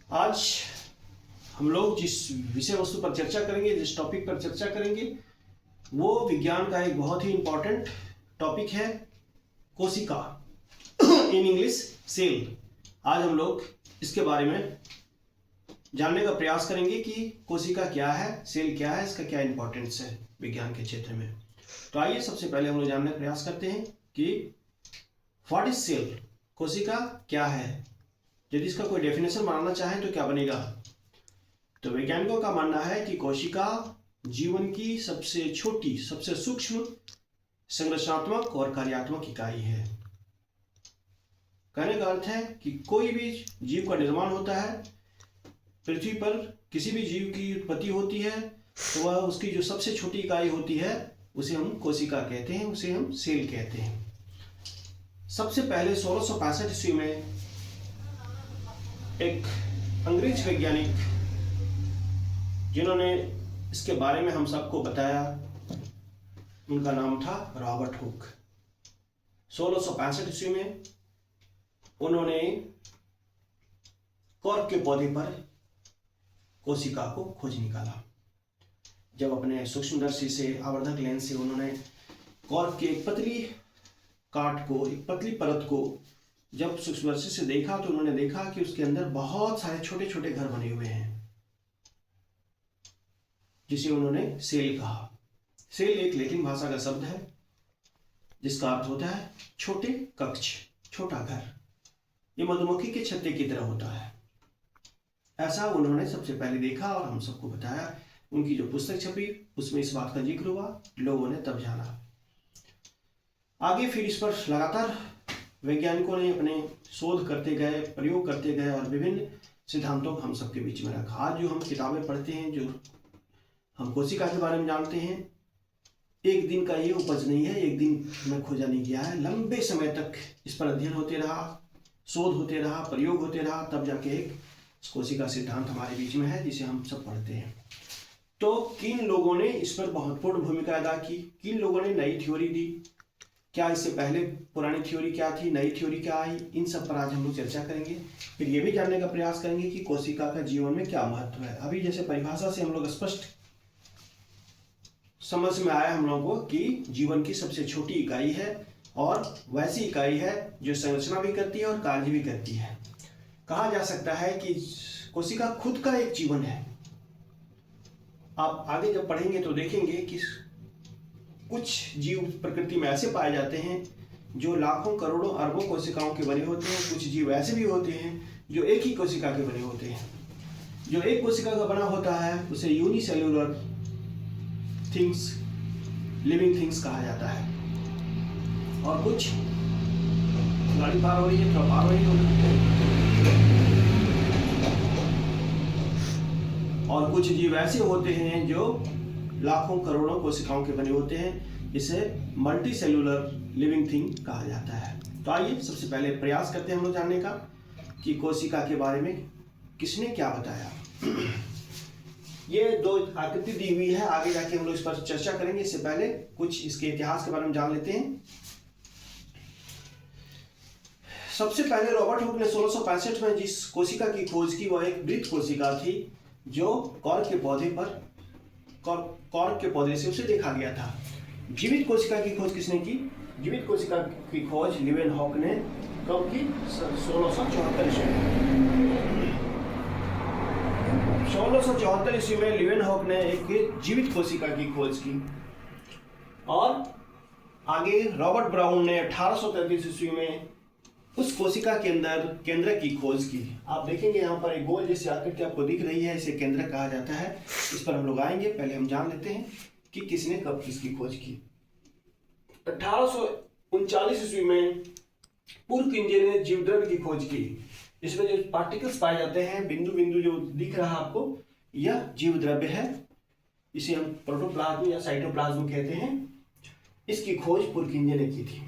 आज हम लोग जिस विषय वस्तु पर चर्चा करेंगे, जिस टॉपिक पर चर्चा करेंगे, वो विज्ञान का एक बहुत ही इंपॉर्टेंट टॉपिक है, कोशिका, इन इंग्लिश सेल। आज हम लोग इसके बारे में जानने का प्रयास करेंगे कि कोशिका क्या है, सेल क्या है, इसका क्या इंपॉर्टेंस है विज्ञान के क्षेत्र में। तो आइए सबसे पहले हम लोग जानने का प्रयास करते हैं कि व्हाट इज सेल, कोशिका क्या है। यदि इसका कोई डेफिनेशन बनाना चाहें तो क्या बनेगा? तो वैज्ञानिकों का मानना है कि कोशिका जीवन की सबसे छोटी, सबसे सूक्ष्म संरचनात्मक और कार्यात्मक इकाई है। कहने का अर्थ है कि कोई भी जीव का निर्माण होता है, पृथ्वी पर किसी भी जीव की उत्पत्ति होती है, तो वह उसकी जो सबसे छोटी इकाई होती है उसे हम कोशिका कहते हैं, उसे हम सेल कहते हैं। सबसे पहले 1665 ईस्वी में एक अंग्रेज वैज्ञानिक जिन्होंने इसके बारे में हम सबको बताया, उनका नाम था रॉबर्ट हुक। 1665 ईस्वी में उन्होंने कॉर्क के पौधे पर कोशिका को खोज निकाला। जब अपने सूक्ष्मदर्शी से, आवर्धक लेंस से उन्होंने कॉर्क की एक पतली काट को, एक पतली परत को जब सूक्ष्मदर्शी से देखा तो उन्होंने देखा कि उसके अंदर बहुत सारे छोटे छोटे घर बने हुए हैं, जिसे उन्होंने सेल कहा। सेल एक लैटिन भाषा का शब्द है जिसका अर्थ होता है छोटे कक्ष, छोटा घर। ये मधुमक्खी के छत्ते की तरह होता है, ऐसा उन्होंने सबसे पहले देखा और हम सबको बताया। उनकी जो पुस्तक छपी उसमें इस बात का जिक्र हुआ, लोगों ने तब जाना। आगे फिर इस पर लगातार वैज्ञानिकों ने अपने शोध करते गए, प्रयोग करते गए और विभिन्न सिद्धांतों को हम सबके बीच में रखा। आज जो हम किताबें पढ़ते हैं, जो हम कोशिका के बारे में जानते हैं, एक दिन का ये उपज नहीं है, एक दिन में खोजा नहीं गया है। लंबे समय तक इस पर अध्ययन होते रहा, शोध होते रहा, प्रयोग होते रहा, तब जाके एक कोशिका सिद्धांत हमारे बीच में है जिसे हम सब पढ़ते हैं। तो किन लोगों ने इस पर महत्वपूर्ण भूमिका अदा की, किन लोगों ने नई थ्योरी दी, क्या इससे पहले पुरानी थ्योरी क्या थी, नई थ्योरी क्या आई, इन सब पर आज हम लोग चर्चा करेंगे। फिर ये भी जानने का प्रयास करेंगे कि कोशिका का जीवन में क्या महत्व है। अभी जैसे परिभाषा से हम लोग स्पष्ट समझ में आया हम लोगों को कि जीवन की सबसे छोटी इकाई है और वैसी इकाई है जो संरचना भी करती है और कार्य भी करती है। कहा जा सकता है कि कोशिका खुद का एक जीवन है। आप आगे जब पढ़ेंगे तो देखेंगे कि कुछ जीव प्रकृति में ऐसे पाए जाते हैं जो लाखों, करोड़ों, अरबों कोशिकाओं के बने होते हैं। कुछ जीव ऐसे भी होते हैं जो एक ही कोशिका के बने होते हैं। जो एक कोशिका का बना होता है उसे यूनिसेल्यूलर थिंग्स, लिविंग थिंग्स कहा जाता है। और कुछ, गाड़ी पार हो रही है, थोड़ा पार हो रही है। और कुछ जीव ऐसे होते हैं जो लाखों, करोड़ों कोशिकाओं के बने होते हैं, इसे मल्टी सेल्यूलर लिविंग थिंग कहा जाता है। तो आइए सबसे पहले प्रयास करते हैं हम लोग जानने का कि कोशिका के बारे में किसने क्या बताया। ये दो आकृति दी हुई है, आगे जाके हम लोग इस पर चर्चा करेंगे। इससे पहले कुछ इसके इतिहास के बारे में जान लेते हैं। सबसे पहले रॉबर्ट हुक ने 1665 में जिस कोशिका की खोज की वह एक मृत कोशिका थी जो कॉर्क के पौधे से उसे देखा गया था। जीवित कोशिका की खोज किसने की? जीवित कोशिका की खोज लीवेनहॉक ने कब की? 1674 ईस्वी में। 1674 ईस्वी में लीवेनहॉक ने एक जीवित कोशिका की खोज की और आगे रॉबर्ट ब्राउन ने 1833 ईस्वी में उस कोशिका के अंदर केंद्रक की खोज की। आप देखेंगे यहाँ पर एक गोल जैसी आकृति आपको दिख रही है, इसे केंद्रक कहा जाता है। इस पर हम लोग आएंगे, पहले हम जान लेते हैं कि किसने कब किसकी खोज की। 1839 ईस्वी में पुरकिंजे ने जीवद्रव्य की खोज की। इसमें जो पार्टिकल्स पाए जाते हैं, बिंदु बिंदु जो दिख रहा है आपको, यह जीवद्रव्य है। इसे हम प्रोटोप्लाज्म या साइटोप्लाज्म कहते हैं। इसकी खोज पुरकिंजे ने की थी।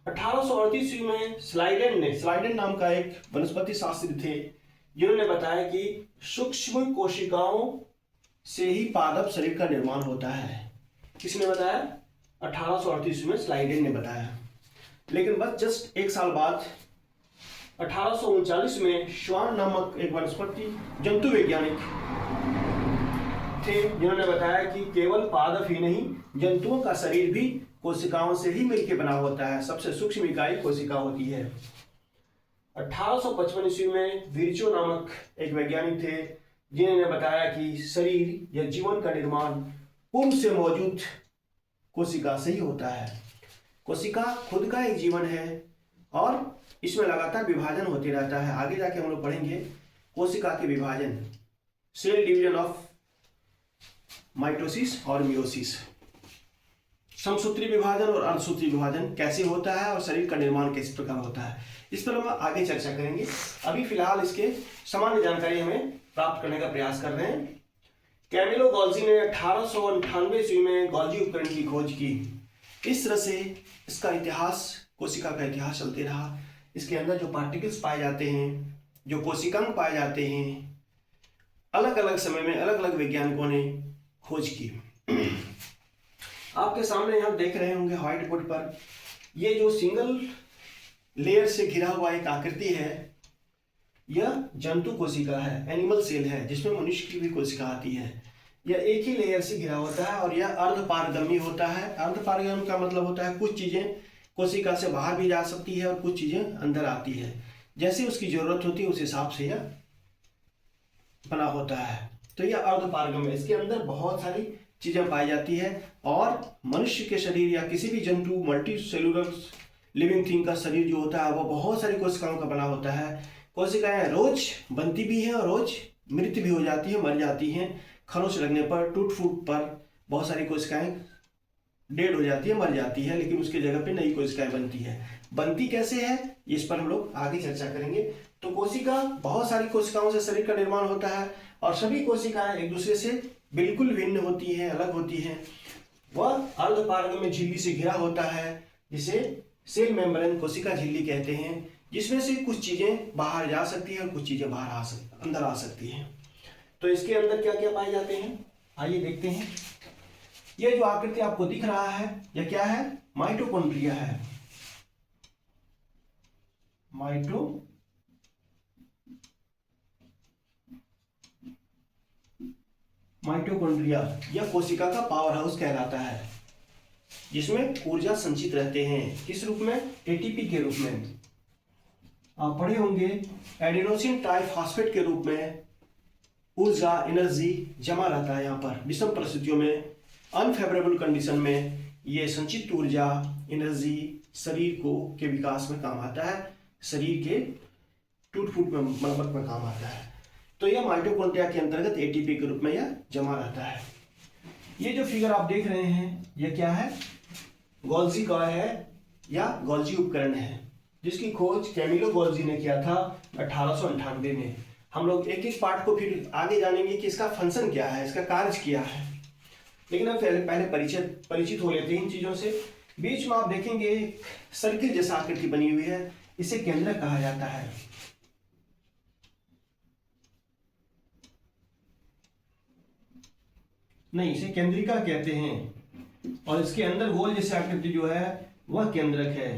1838 ईस्वी में स्लाइडेन नाम का एक वनस्पति शास्त्री थे जिन्होंने बताया कि सूक्ष्म कोशिकाओं से ही पादप शरीर का निर्माण होता है। किसने बताया? 1838 में स्लाइडेन ने बताया। लेकिन बस जस्ट एक साल बाद 1839 में श्वान नामक एक वनस्पति जंतु वैज्ञानिक थे जिन्होंने बताया कि केवल पादप ही नहीं, जंतुओं का शरीर भी कोशिकाओं से ही मिलकर बना होता है। सबसे सूक्ष्म इकाई कोशिका होती है। 1855 ईस्वी में विर्चो नामक एक वैज्ञानिक थे जिन्होंने बताया कि शरीर या जीवन का निर्माण पूर्व से मौजूद कोशिका से ही होता है। कोशिका खुद का एक जीवन है और इसमें लगातार विभाजन होते रहता है। आगे जाके हम लोग पढ़ेंगे कोशिका के विभाजन, सेल डिवीजन ऑफ माइटोसिस और मियोसिस, समसूत्री विभाजन और अर्धसूत्री विभाजन कैसे होता है और शरीर का निर्माण किस प्रकार होता है, इस पर हम आगे चर्चा करेंगे। अभी फिलहाल इसके सामान्य जानकारी हमें प्राप्त करने का प्रयास कर रहे हैं। कैमिलो गोल्जी ने 1898 ईस्वी में गोल्जी उपकरण की खोज की। इस तरह से इसका इतिहास, कोशिका का इतिहास चलते रहा। इसके अंदर जो पार्टिकल्स पाए जाते हैं, जो कोशिकांग पाए जाते हैं, अलग अलग समय में अलग अलग वैज्ञानिकों ने खोज की। आपके सामने यहाँ देख रहे होंगे व्हाइट बोर्ड पर, ये जो सिंगल लेयर से घिरा हुआ एक आकृति है, यह जंतु कोशिका है, एनिमल सेल है, जिसमें मनुष्य की भी कोशिका आती है। यह एक ही लेयर से घिरा होता है और यह अर्धपारगमी होता है। अर्धपारगमी का मतलब होता है कुछ चीजें कोशिका से बाहर भी जा सकती है और कुछ चीजें अंदर आती है। जैसे उसकी जरूरत होती है उस हिसाब से यह बना होता है। तो यह अर्धपारगम है। इसके अंदर बहुत सारी चीजें पाई जाती है और मनुष्य के शरीर या किसी भी जंतु, मल्टी सेलुलर लिविंग थिंग का शरीर जो होता है वो बहुत सारी कोशिकाओं का बना होता है। कोशिकाएं रोज बनती भी हैं और रोज मृत भी हो जाती है, मर जाती हैं। खरोंच लगने पर, टूट फूट पर बहुत सारी कोशिकाएं डेड हो जाती है, मर जाती है, लेकिन उसकी जगह पे नई कोशिकाएं बनती है। बनती कैसे है इस पर हम लोग आगे चर्चा करेंगे। तो कोशिका, बहुत सारी कोशिकाओं से शरीर का निर्माण होता है और सभी कोशिकाएं एक दूसरे से बिल्कुल भिन्न होती हैं, अलग होती हैं। वह अर्धपारगम्य झिल्ली से घिरा होता है जिसे सेल मेम्ब्रेन, कोशिका झिल्ली कहते हैं, जिसमें से कुछ चीजें बाहर जा सकती है और कुछ चीजें अंदर आ सकती हैं। तो इसके अंदर क्या क्या पाए जाते हैं, आइए देखते हैं। यह जो आकृति आपको दिख रहा है, यह क्या है? माइटोकॉन्ड्रिया है। माइटोकॉन्ड्रिया यह कोशिका का पावर हाउस कहलाता है, जिसमें ऊर्जा संचित रहते हैं। किस रूप में? एटीपी के रूप में। आप पढ़े होंगे एडेनोसिन ट्राइफॉस्फेट के रूप में ऊर्जा, एनर्जी जमा रहता है। यहाँ पर विषम परिस्थितियों में, अनफेवरेबल कंडीशन में ये संचित ऊर्जा, एनर्जी शरीर के विकास में काम आता है, शरीर के टूट फूट में, मरम्मत में काम आता है। तो यह माइटोकॉन्ड्रिया के अंतर्गत एटीपी के रूप में यह जमा रहता है। ये जो फिगर आप देख रहे हैं, यह क्या है? गोल्जी का है या गोल्जी उपकरण है, जिसकी खोज कैमिलो गोल्जी ने किया था 1898 में। हम लोग एक एक पार्ट को फिर आगे जानेंगे कि इसका फंक्शन क्या है, इसका कार्य क्या है, लेकिन हम पहले परिचित हो लेते हैं इन चीजों से। बीच में आप देखेंगे सर्किल जैसा आकृति बनी हुई है, इसे केंद्रक कहा जाता है। नहीं, इसे केंद्रिका कहते हैं। और इसके अंदर गोल जैसी आकृति जो है वह केंद्रक है।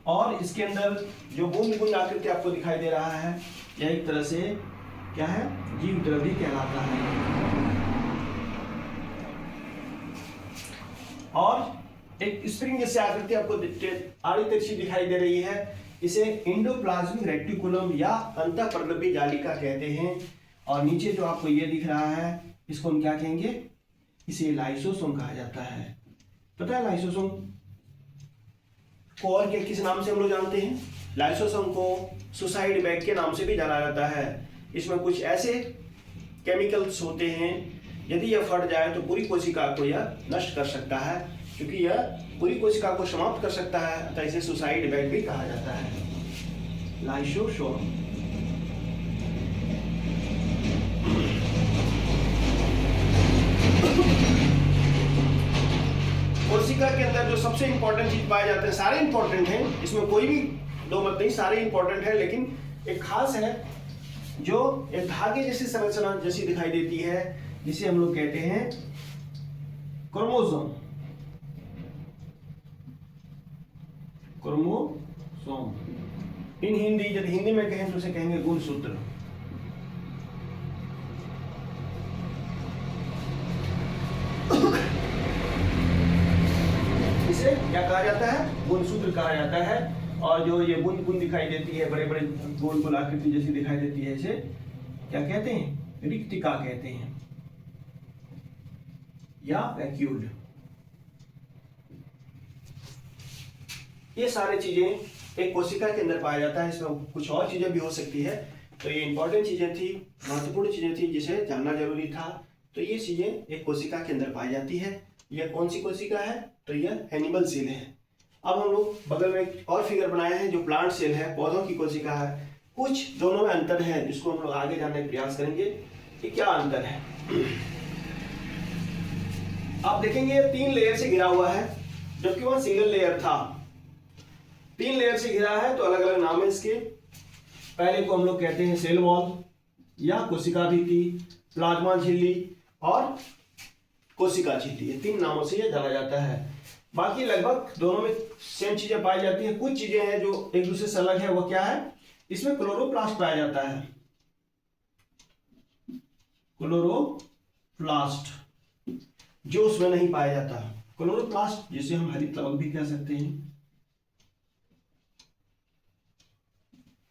और इसके अंदर जो बूंद बूंद आकृति आपको दिखाई दे रहा है, यह एक तरह से क्या है? जीव द्रव्य कहलाता है। और एक स्प्रिंग जैसी आकृति आपको आड़ी तिरछी दिखाई दे रही है, इसे एंडोप्लाज्मिक रेटिकुलम या अंतःपर्णवी जालिका कहते हैं। और नीचे जो आपको ये दिख रहा है, इसको हम क्या कहेंगे? इसे लाइसोसोम कहा जाता है। पता है लाइसोसोम को और क्या किस नाम से हम लोग जानते हैं? लाइसोसोम को सुसाइड बैग के नाम से भी जाना जाता है। इसमें कुछ ऐसे केमिकल्स होते हैं, यदि यह फट जाए तो पूरी कोशिका को यह नष्ट कर सकता है, क्योंकि यह पूरी कोशिका को समाप्त कर सकता है, अतः इसे सुसाइड बैग भी कहा जाता है। लाइसोसोम। कोशिका के अंदर जो सबसे इंपॉर्टेंट चीज पाए जाते हैं, सारे इंपॉर्टेंट हैं, इसमें कोई भी दो मत नहीं, सारे इंपॉर्टेंट है, लेकिन एक खास है जो एक धागे जैसी संरचना जैसी दिखाई देती है, जिसे हम लोग कहते हैं क्रोमोसोम। क्रोमोसोम। इन हिंदी, यदि हिंदी में कहें तो उसे कहेंगे गुणसूत्र। इसे क्या कहा जाता है? गुणसूत्र कहा जाता है। और जो ये बूंद बूंद दिखाई देती है, बड़े बड़े गोल गोल आकृति जैसी दिखाई देती है, इसे क्या कहते हैं? रिक्तिका कहते हैं या वैक्यूल। ये सारी चीजें एक कोशिका के अंदर पाया जाता है। इसमें कुछ और चीजें भी हो सकती है। तो ये इंपॉर्टेंट चीजें थी, महत्वपूर्ण चीजें थी जिसे जानना जरूरी था। तो ये चीजें एक कोशिका के अंदर पाई जाती है। यह कौन सी कोशिका है? तो यह एनिमल सेल है। अब हम लोग बगल में एक और फिगर बनाए हैं जो प्लांट सेल है, पौधों की कोशिका है। कुछ दोनों में अंतर है जिसको हम लोग आगे जानने का प्रयास करेंगे कि क्या अंतर है। आप देखेंगे 3 लेयर से घिरा हुआ है, जबकि वह सिंगल लेयर था। 3 लेयर से घिरा है तो अलग अलग नाम है इसके। पहले को हम लोग कहते हैं सेल वॉल या कोशिका भित्ति, प्लाज्मा झिल्ली और कोशिका झिल्ली। ये 3 नामों से यह जाना जाता है। बाकी लगभग दोनों में सेम चीजें पाई जाती हैं। कुछ चीजें हैं जो एक दूसरे से अलग है। वो क्या है? इसमें क्लोरोप्लास्ट पाया जाता है। क्लोरोप्लास्ट जो उसमें नहीं पाया जाता। क्लोरोप्लास्ट जिसे हम हरित लवक भी कह सकते हैं।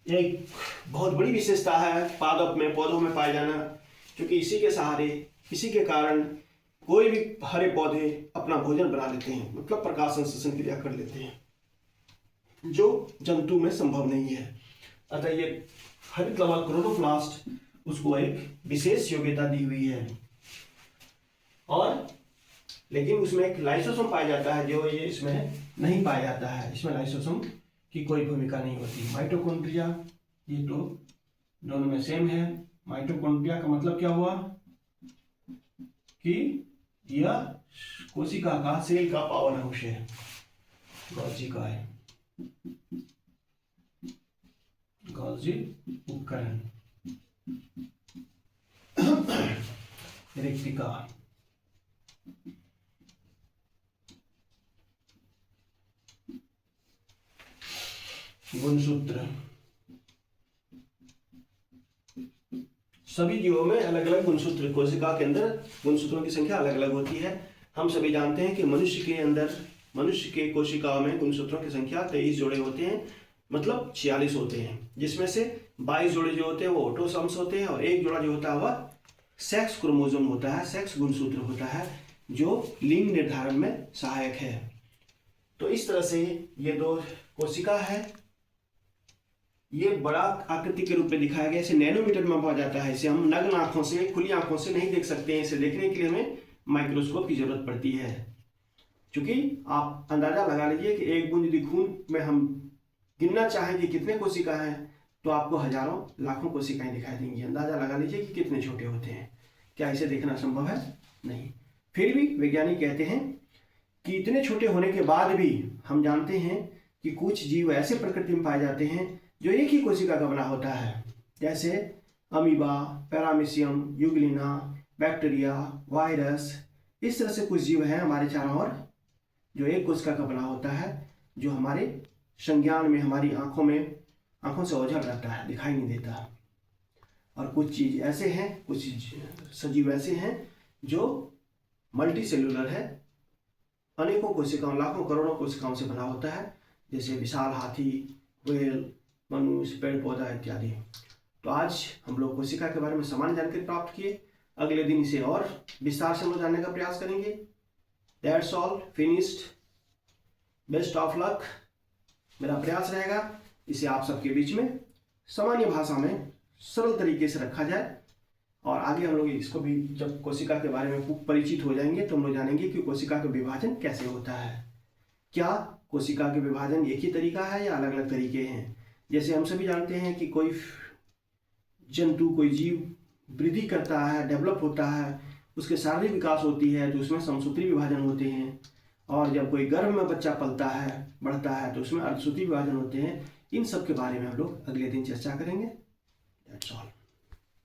एक बहुत बड़ी विशेषता है पादप में, पौधों में पाया जाना, क्योंकि इसी के सहारे, इसी के कारण कोई भी हरे पौधे अपना भोजन बना लेते हैं, मतलब प्रकाश संश्लेषण क्रिया कर लेते हैं, जो जंतु में संभव नहीं है। अतः ये हरित लवक क्लोरोप्लास्ट उसको एक विशेष योग्यता दी हुई है। और लेकिन उसमें एक लाइसोसोम पाया जाता है जो ये इसमें नहीं पाया जाता है। इसमें लाइसोसोम की कोई भूमिका नहीं होती। माइटोकॉन्ड्रिया, ये तो दोनों में सेम है। माइटोकॉन्ड्रिया का मतलब क्या हुआ कि यह कोशिका का, सेल का पावन अंश है। गॉल्जी का है, गॉल्जी उपकरण। रिक्तिका, गुणसूत्र। सभी जीवों में अलग अलग गुणसूत्र, कोशिका के अंदर गुणसूत्रों की संख्या अलग अलग होती है। हम सभी जानते हैं कि मनुष्य के अंदर, मनुष्य के कोशिकाओं में गुणसूत्रों की संख्या 23 जोड़े होते हैं, मतलब 46 होते हैं, जिसमें से 22 जोड़े जो होते हैं वो ऑटोसोम्स होते हैं और एक जोड़ा जो होता है वह सेक्स क्रोमोसोम होता है, सेक्स गुणसूत्र होता है, जो लिंग निर्धारण में सहायक है। तो इस तरह से ये 2 कोशिका है। ये बड़ा आकृति के रूप में दिखाया गया, इसे नैनोमीटर में मापा जाता है। इसे हम नग्न आंखों से, खुली आंखों से नहीं देख सकते हैं। इसे देखने के लिए हमें माइक्रोस्कोप की जरूरत पड़ती है। क्योंकि आप अंदाजा लगा लीजिए कि एक बूंद यदि खून में हम गिनना चाहें कि कितने कोशिका हैं, तो आपको हजारों लाखों कोशिकाएं दिखाई देंगी। अंदाजा लगा लीजिए कि कितने छोटे होते हैं। क्या इसे देखना संभव है? नहीं। फिर भी वैज्ञानिक कहते हैं कि इतने छोटे होने के बाद भी हम जानते हैं कि कुछ जीव ऐसे प्रकृति में पाए जाते हैं जो एक ही कोशिका का बना होता है, जैसे amoeba, paramecium, Euglena, bacteria, virus. इस तरह से कुछ जीव हैं हमारे चारों ओर जो एक कोशिका का बना होता है, जो हमारे संज्ञान में, हमारी आंखों से ओझल रहता है, दिखाई नहीं देता। और कुछ चीज ऐसे हैं, कुछ सजीव ऐसे हैं जो मल्टी सेलुलर है, अनेकों कोशिकाओं, लाखों करोड़ों कोशिकाओं से बना होता है, जैसे विशाल हाथी, व्हेल, मनुष्य, पेड़ पौधा इत्यादि। तो आज हम लोग कोशिका के बारे में सामान्य जानकारी प्राप्त किए। अगले दिन इसे और विस्तार से हम लोग जानने का प्रयास करेंगे। That's all, finished. Best of luck. मेरा प्रयास रहेगा इसे आप सबके बीच में सामान्य भाषा में सरल तरीके से रखा जाए, और आगे हम लोग इसको भी जब कोशिका के बारे में परिचित हो जाएंगे तो हम लोग जानेंगे कि कोशिका का विभाजन कैसे होता है। क्या कोशिका के विभाजन एक ही तरीका है या अलग अलग तरीके हैं? जैसे हम सभी जानते हैं कि कोई जंतु, कोई जीव वृद्धि करता है, डेवलप होता है, उसके शारीरिक विकास होती है तो उसमें समसूत्री विभाजन होते हैं, और जब कोई गर्भ में बच्चा पलता है, बढ़ता है, तो उसमें अर्धसूत्री विभाजन होते हैं। इन सब के बारे में हम लोग अगले दिन चर्चा करेंगे। That's all.